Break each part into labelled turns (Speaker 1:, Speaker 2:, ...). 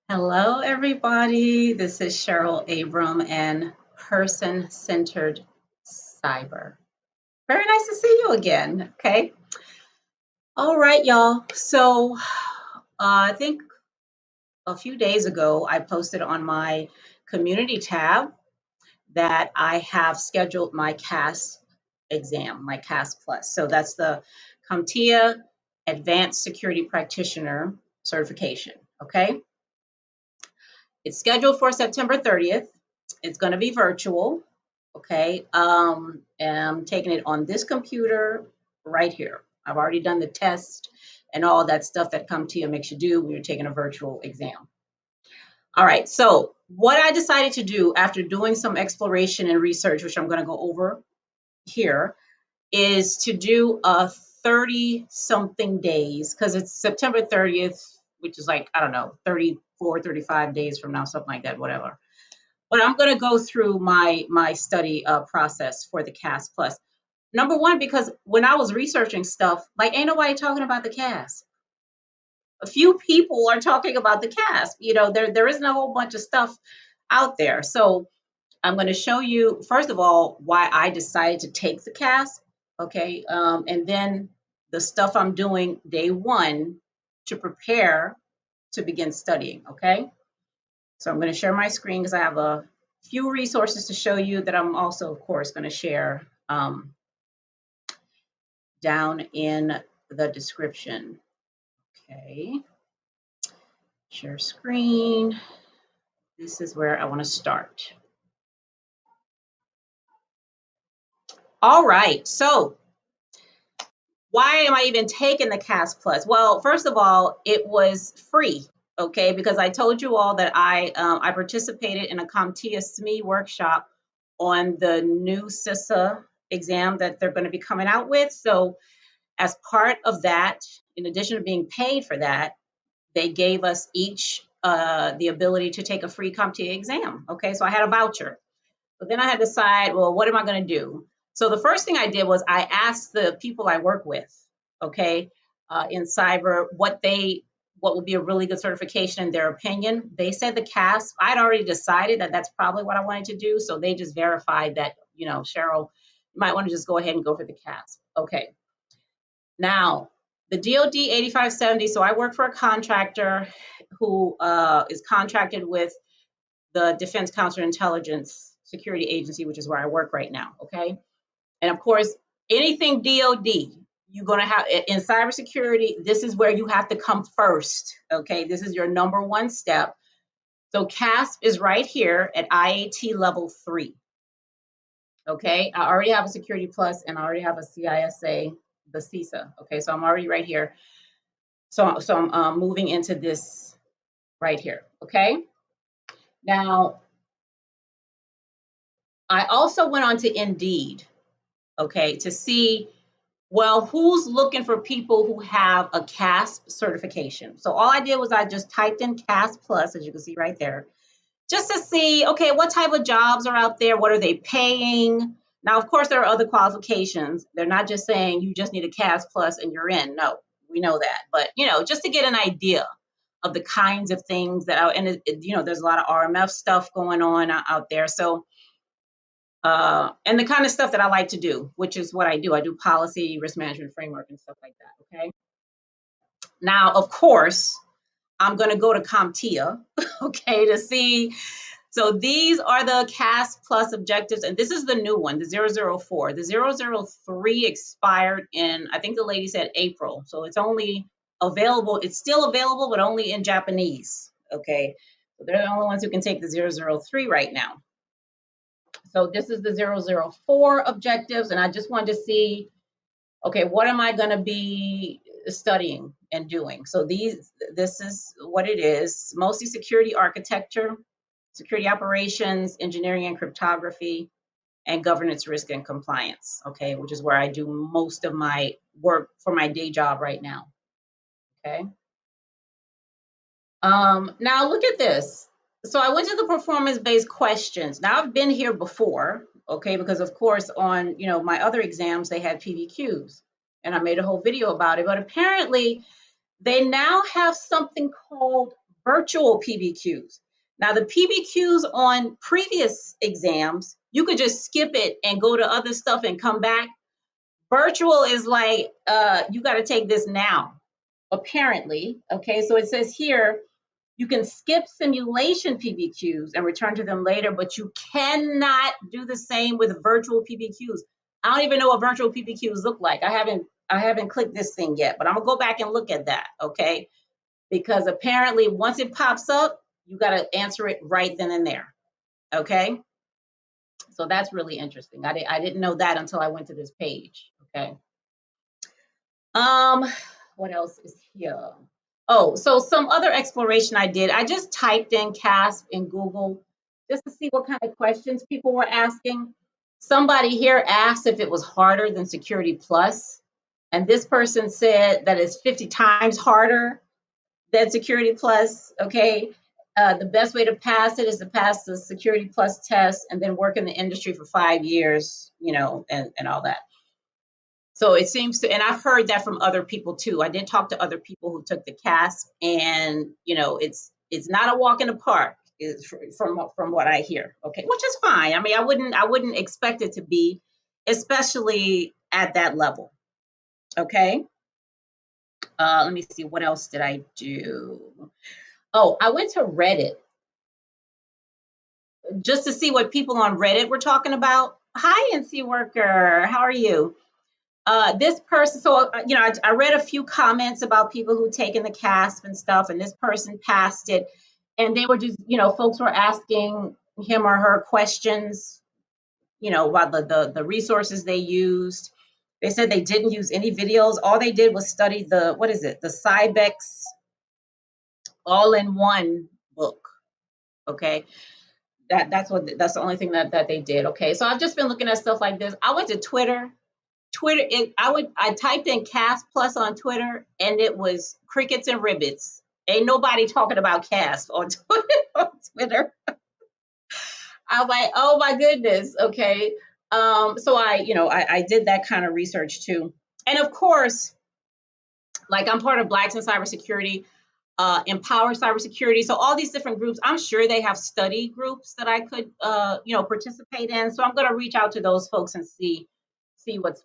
Speaker 1: Hello, everybody. This is Cheryl Abram and Person Centered Cyber. Very nice to see you again. Okay. All right, y'all. So, I think a few days ago, I posted on my community tab that I have scheduled my CASP exam, my CASP Plus. So, that's the CompTIA Advanced Security Practitioner certification. Okay. It's scheduled for September 30th. It's going to be virtual. Okay. And I'm taking it on this computer right here. I've already done the test and all that stuff that CompTIA makes you do when you're taking a virtual exam. All right. So, what I decided to do after doing some exploration and research, which I'm going to go over here, is to do a 30 something days because it's September 30th, which is like, I don't know, 34, 35 days from now, something like that, whatever. But I'm going to go through my study process for the CAS Plus. Number one, because when I was researching stuff, like ain't nobody talking about the CAS. A few people are talking about the CAS. There isn't a whole bunch of stuff out there. So I'm going to show you, first of all, why I decided to take the CAS. Okay. And then the stuff I'm doing day one to prepare to begin studying. Okay. So I'm going to share my screen because I have a few resources to show you that I'm also, of course, going to share down in the description. Okay. Share screen. This is where I want to start. All right. So why am I even taking the CAS Plus? Well, first of all, it was free. Okay, because I told you all that I participated in a CompTIA SME workshop on the new CISA exam that they're going to be coming out with. So as part of that, in addition to being paid for that, they gave us each the ability to take a free CompTIA exam. Okay, so I had a voucher. But then I had to decide, well, what am I going to do? So the first thing I did was I asked the people I work with, okay, in cyber, what would be a really good certification in their opinion. They said the CASP. I'd already decided that that's probably what I wanted to do. So they just verified that, Cheryl, you might want to just go ahead and go for the CASP. Okay. Now, the DoD 8570. So I work for a contractor who is contracted with the Defense Counterintelligence Security Agency, which is where I work right now. Okay. And of course, anything DoD, you're going to have in cybersecurity, this is where you have to come first. Okay. This is your number one step. So CASP is right here at IAT level 3. Okay. I already have a Security Plus and I already have a CISA, the CISA. Okay. So I'm already right here. So I'm moving into this right here. Okay. Now, I also went on to Indeed, okay, to see, well, who's looking for people who have a CASP certification. So all I did was I just typed in CASP Plus, as you can see right there, just to see, okay, what type of jobs are out there? What are they paying? Now, of course, there are other qualifications. They're not just saying you just need a CASP Plus and you're in. No, we know that. But, just to get an idea of the kinds of things that, and there's a lot of RMF stuff going on out there. So, and the kind of stuff that I like to do, which is what I do. I do policy, risk management framework, and stuff like that. Okay. Now, of course, I'm going to go to CompTIA, okay, to see. So these are the CASP Plus objectives, and this is the new one, the 004. The 003 expired in, I think the lady said April. So it's only available, it's still available, but only in Japanese. Okay. So they're the only ones who can take the 003 right now. So this is the 004 objectives, and I just wanted to see, okay, what am I going to be studying and doing? So this is what it is, mostly security architecture, security operations, engineering and cryptography, and governance, risk, and compliance, okay, which is where I do most of my work for my day job right now, okay? Now look at this. So I went to the performance-based questions. Now I've been here before, okay, because of course on, my other exams, they had PVQs and I made a whole video about it, but apparently they now have something called virtual PBQs. Now, the PBQs on previous exams, you could just skip it and go to other stuff and come back. Virtual is like, you got to take this now, apparently. Okay, so it says here, you can skip simulation PBQs and return to them later, but you cannot do the same with virtual PBQs. I don't even know what virtual PBQs look like. I haven't clicked this thing yet, but I'm gonna go back and look at that, okay? Because apparently once it pops up, you gotta answer it right then and there, okay? So that's really interesting. I didn't know that until I went to this page, okay? What else is here? Oh, so some other exploration I did, I just typed in CASP in Google just to see what kind of questions people were asking. Somebody here asked if it was harder than Security Plus, and this person said that it's 50 times harder than Security Plus, okay? The best way to pass it is to pass the Security Plus test and then work in the industry for 5 years, you know, and all that. So it seems to, and I've heard that from other people too. I did talk to other people who took the CASP, and you know, it's not a walk in the park, is from what I hear. Okay, which is fine. I mean, I wouldn't expect it to be, especially at that level. Okay. Let me see, what else did I do? Oh, I went to Reddit just to see what people on Reddit were talking about. Hi, NC Worker, how are you? This person, so, you know, I read a few comments about people who taken the CASP and stuff, and this person passed it. And they were just, you know, folks were asking him or her questions, you know, about the resources they used. They said they didn't use any videos. All they did was study the, what is it? The Cybex all-in-one book. Okay. That's the only thing that they did. Okay. So I've just been looking at stuff like this. I went to Twitter. I typed in CASP Plus on Twitter, and it was crickets and ribbits. Ain't nobody talking about CASP on Twitter. I was like, oh my goodness, okay. So I did that kind of research too, and of course, like I'm part of Blacks in Cybersecurity, Empower Cybersecurity. So all these different groups, I'm sure they have study groups that I could participate in. So I'm going to reach out to those folks and see what's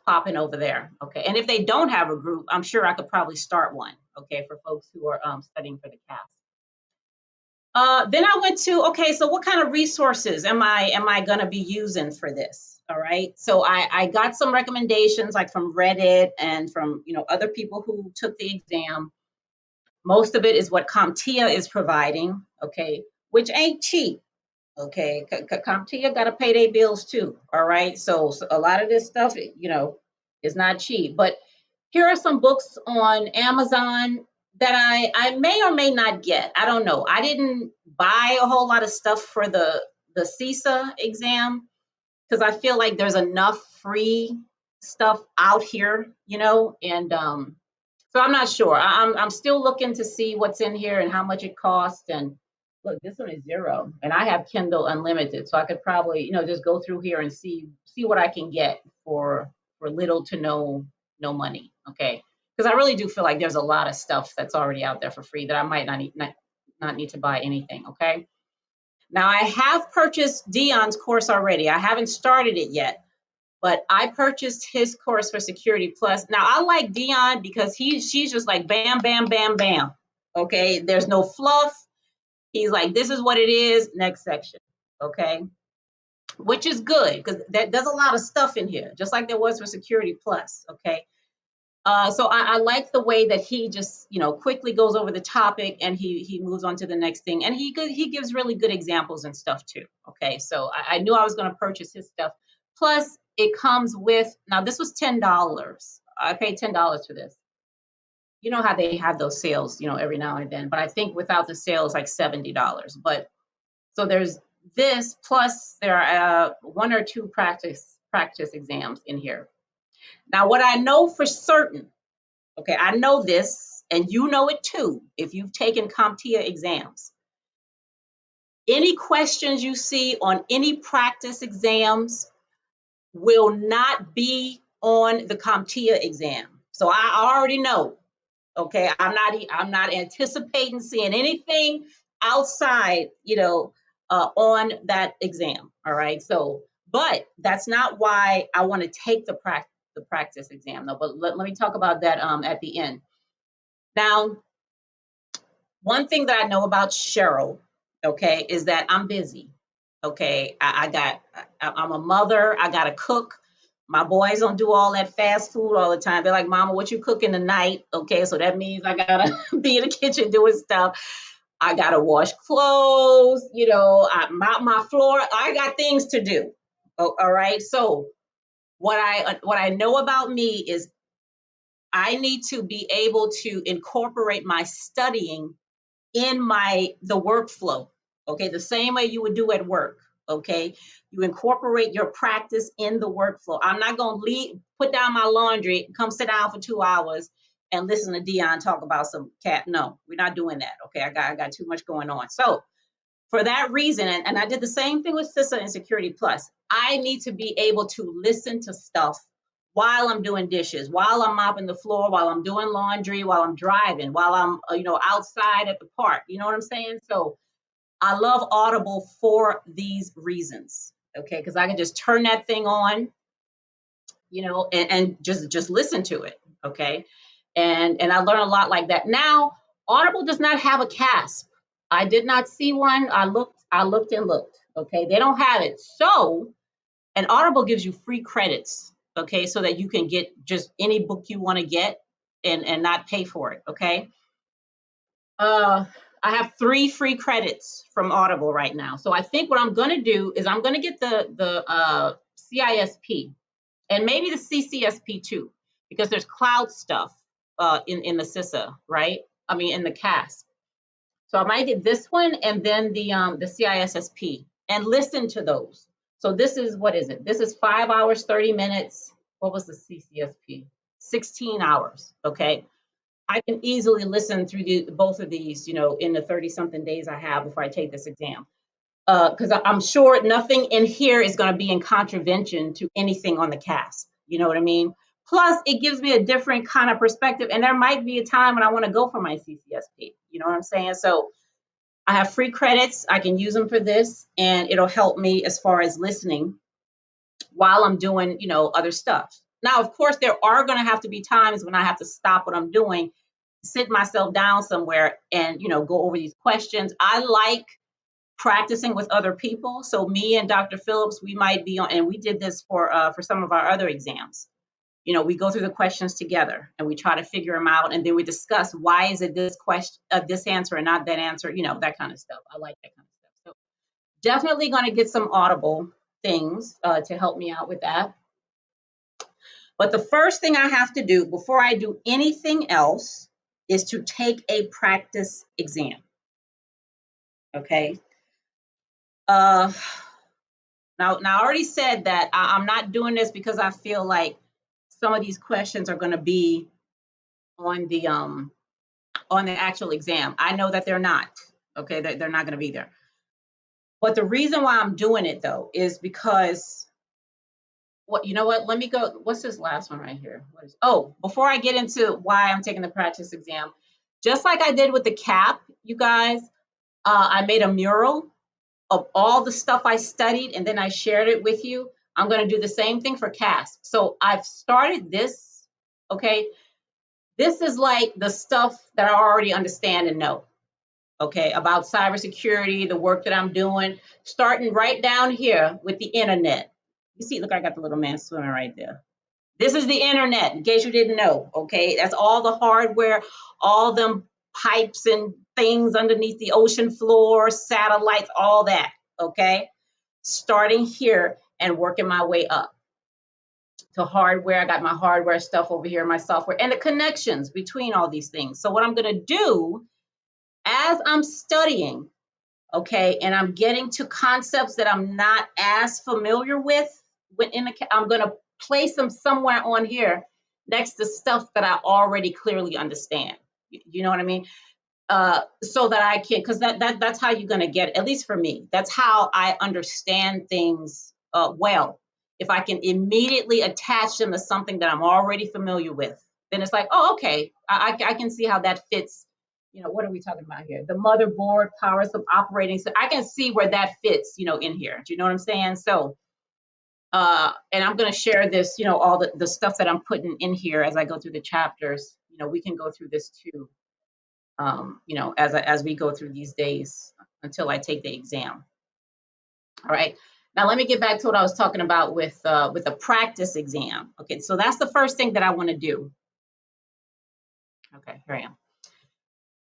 Speaker 1: popping over there. Okay, and if they don't have a group, I'm sure I could probably start one. Okay, for folks who are studying for the CASP. Then I went to, okay, so what kind of resources am I going to be using for this? All right, so I got some recommendations like from Reddit and from other people who took the exam. Most of it is what CompTIA is providing, okay, which ain't cheap. Okay, CompTIA got to pay their bills too. All right, so a lot of this stuff, is not cheap. But here are some books on Amazon that I may or may not get. I don't know. I didn't buy a whole lot of stuff for the CISA exam because I feel like there's enough free stuff out here, and so I'm not sure. I'm still looking to see what's in here and how much it costs. And look, this one is $0, and I have Kindle Unlimited, so I could probably just go through here and see what I can get for little to no money. Okay, because I really do feel like there's a lot of stuff that's already out there for free that I might not need to buy anything. Okay. Now I have purchased Dion's course already. I haven't started it yet, but I purchased his course for Security Plus. Now I like Dion because she's just like bam, bam, bam, bam. Okay, there's no fluff. He's like, this is what it is. Next section. Okay, which is good because there's a lot of stuff in here, just like there was for Security Plus. Okay, so I like the way that he just quickly goes over the topic and he moves on to the next thing, and he gives really good examples and stuff too. Okay, so I knew I was going to purchase his stuff. Plus, it comes with, now this was $10. I paid $10 for this. You know how they have those sales, every now and then, but I think without the sales, like $70. But so there's this, plus there are 1 or 2 practice exams in here. Now, what I know for certain, okay, I know this, and you know it too, if you've taken CompTIA exams. Any questions you see on any practice exams will not be on the CompTIA exam. So I already know Okay, I'm not anticipating seeing anything outside, on that exam. All right. So, but that's not why I want to take the practice exam though. But let me talk about that at the end. Now, one thing that I know about Cheryl, okay, is that I'm busy. Okay, I'm a mother. I got to cook. My boys don't do all that fast food all the time. They're like, "Mama, what you cooking tonight?" Okay, so that means I gotta be in the kitchen doing stuff. I gotta wash clothes. I mop my floor. I got things to do. Oh, all right. So what I know about me is I need to be able to incorporate my studying in the workflow. Okay, the same way you would do at work. Okay, you incorporate your practice in the workflow. I'm not going to put down my laundry, come sit down for 2 hours and listen to Dion talk about some cat. No, we're not doing that. Okay, I got too much going on. So for that reason, and I did the same thing with CISA and Security Plus, I need to be able to listen to stuff while I'm doing dishes, while I'm mopping the floor, while I'm doing laundry, while I'm driving, while I'm outside at the park. You know what I'm saying? So I love Audible for these reasons. Okay, because I can just turn that thing on, and just listen to it. Okay, and I learn a lot like that. Now, Audible does not have a CASP. I did not see one. I looked and looked. Okay, they don't have it. So, and Audible gives you free credits. Okay, so that you can get just any book you want to get and not pay for it. Okay. Uh, I have 3 free credits from Audible right now. So I think what I'm going to do is I'm going to get the CISP and maybe the CCSP too, because there's cloud stuff in the CISA, right? I mean, in the CASP. So I might get this one and then the CISSP and listen to those. So this is, what is it? This is 5 hours, 30 minutes. What was the CCSP? 16 hours. Okay. I can easily listen through both of these, in the 30 something days I have before I take this exam. Because I'm sure nothing in here is going to be in contravention to anything on the CASP. You know what I mean? Plus, it gives me a different kind of perspective. And there might be a time when I want to go for my CCSP. You know what I'm saying? So I have free credits. I can use them for this, and it'll help me as far as listening while I'm doing, other stuff. Now, of course, there are going to have to be times when I have to stop what I'm doing, sit myself down somewhere and, go over these questions. I like practicing with other people. So me and Dr. Phillips, we might be on, and we did this for some of our other exams. We go through the questions together and we try to figure them out, and then we discuss why is it this question, this answer, and not that answer. That kind of stuff. I like that kind of stuff. So definitely going to get some Audible things to help me out with that. But the first thing I have to do before I do anything else is to take a practice exam. Okay. Now I already said that I'm not doing this because I feel like some of these questions are going to be on the actual exam. I know that they're not. Okay, they're not going to be there. But the reason why I'm doing it though is because what? Let me go. What's this last one right here? Before I get into why I'm taking the practice exam, just like I did with the CAP, you guys, I made a mural of all the stuff I studied, and then I shared it with you. I'm going to do the same thing for CASP. So I've started this, okay? This is like the stuff that I already understand and know, okay, about cybersecurity, the work that I'm doing, starting right down here with the internet. You see, look, I got the little man swimming right there. This is the internet, in case you didn't know, okay? That's all the hardware, all them pipes and things underneath the ocean floor, satellites, all that, okay? Starting here and working my way up to hardware. I got my hardware stuff over here, my software, and the connections between all these things. So what I'm going to do as I'm studying, okay, and I'm getting to concepts that I'm not as familiar with, I'm going to place them somewhere on here next to stuff that I already clearly understand. You know what I mean? So that I can, because that's how you're going to get, at least for me, that's how I understand things well. If I can immediately attach them to something that I'm already familiar with, then it's like, oh, okay, I can see how that fits. You know, what are we talking about here? The motherboard, power, some operating. So I can see where that fits, you know, in here. Do you know what I'm saying? So, and I'm going to share this, you know, all the stuff that I'm putting in here as I go through the chapters. You know, we can go through this too, you know, as we go through these days until I take the exam. All right. Now let me get back to what I was talking about with a practice exam. Okay, so that's the first thing that I want to do. Okay, here I am.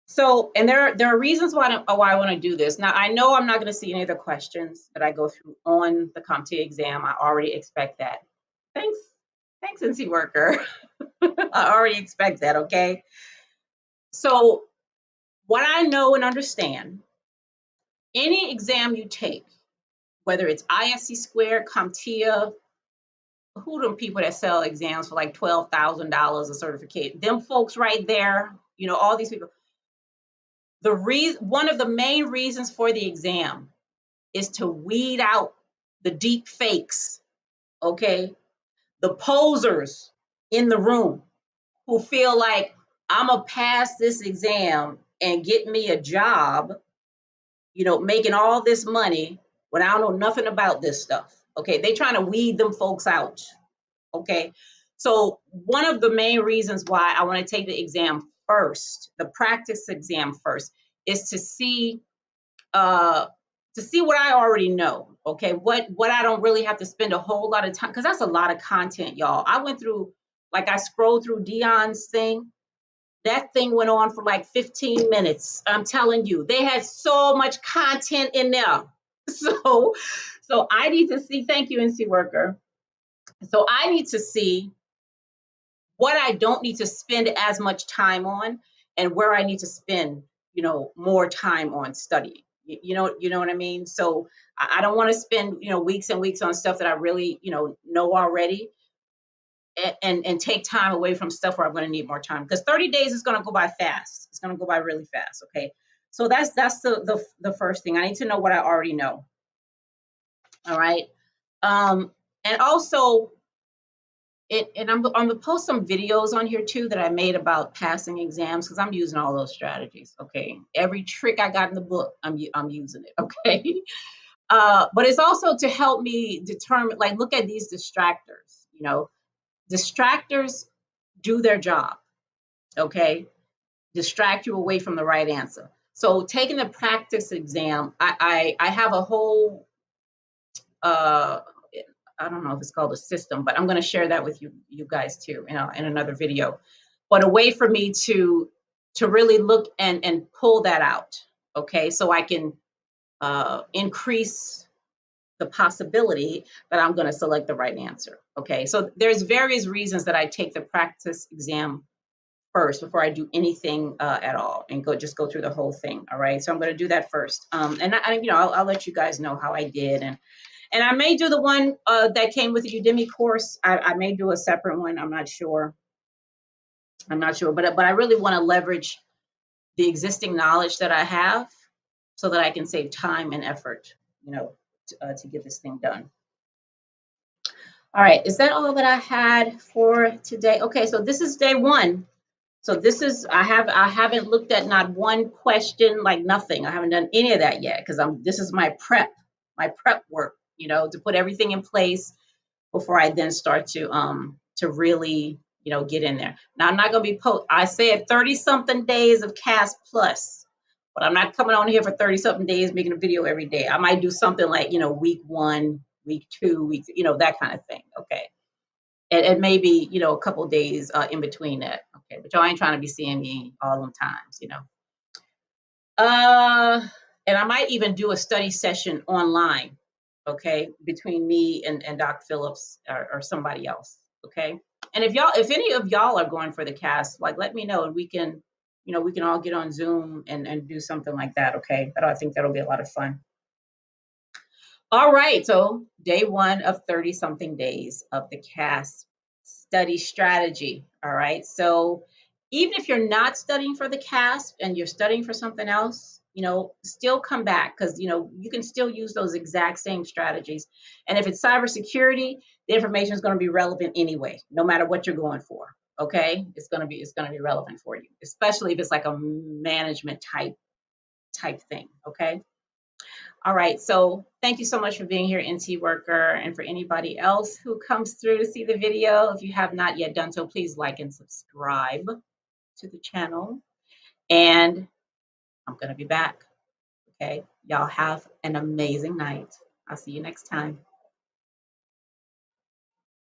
Speaker 1: So, and there are reasons why I want to do this. Now, I know I'm not going to see any of the questions that I go through on the CompTIA exam. I already expect that. Thanks, NC worker. I already expect that. Okay. So, what I know and understand, any exam you take, whether it's ISC squared, CompTIA, who them people that sell exams for like $12,000 a certificate? Them folks right there, you know, all these people. One of the main reasons for the exam is to weed out the deep fakes, okay? The posers in the room who feel like I'm gonna pass this exam and get me a job, you know, making all this money when I don't know nothing about this stuff. Okay, they trying to weed them folks out. Okay, so one of the main reasons why I want to take the exam first, the practice exam first, is to see what I already know. Okay, what I don't really have to spend a whole lot of time, because that's a lot of content, y'all. I went through, like, I scrolled through Dion's thing. That thing went on for like 15 minutes. I'm telling you, they had so much content in there. So I need to see. Thank you, NC worker. So I need to see what I don't need to spend as much time on, and where I need to spend, you know, more time on studying. You know what I mean? So I don't want to spend, you know, weeks and weeks on stuff that I really, you know already, and take time away from stuff where I'm going to need more time, because 30 days is going to go by fast. It's going to go by really fast. Okay. So that's the first thing. I need to know what I already know. All right. And also, and I'm gonna post some videos on here too that I made about passing exams, because I'm using all those strategies. Okay, every trick I got in the book, I'm using it. Okay, but it's also to help me determine, like, look at these distractors. You know, distractors do their job. Okay, distract you away from the right answer. So taking the practice exam, I have a whole uh, I don't know if it's called a system, but I'm going to share that with you guys too, you know, in another video. But a way for me to really look and pull that out, okay, so I can increase the possibility that I'm going to select the right answer. Okay, so there's various reasons that I take the practice exam first before I do anything at all, and just go through the whole thing. All right, so I'm going to do that first, and you know, I'll let you guys know how I did, and I may do the one that came with the Udemy course. I may do a separate one. I'm not sure. But I really want to leverage the existing knowledge that I have, so that I can save time and effort, you know, to get this thing done. All right, is that all that I had for today? Okay, so this is day one. So this is, I haven't looked at not one question, like nothing. I haven't done any of that yet, because this is my prep work, you know, to put everything in place before I then start to really, you know, get in there. Now I'm not gonna be I said 30 something days of CASP plus, but I'm not coming on here for 30 something days making a video every day. I might do something like, you know, week 1, week 2, you know, that kind of thing. Okay. And maybe, you know, a couple days in between that. Okay, but y'all ain't trying to be seeing me all them times, you know. And I might even do a study session online, okay, between me and Doc Phillips, or somebody else, okay. And if any of y'all are going for the CASP, like, let me know, and we can, you know, we can all get on Zoom and do something like that, okay. I think that'll be a lot of fun. All right, so day one of 30 something days of the CASP study strategy. All right, so even if you're not studying for the CASP and you're studying for something else, you know, still come back, because, you know, you can still use those exact same strategies. And if it's cybersecurity, the information is going to be relevant anyway, no matter what you're going for. Okay, it's gonna be relevant for you, especially if it's like a management type thing. Okay. All right. So thank you so much for being here, NT Worker, and for anybody else who comes through to see the video. If you have not yet done so, please like and subscribe to the channel. And I'm gonna be back. Okay. Y'all have an amazing night. I'll see you next time.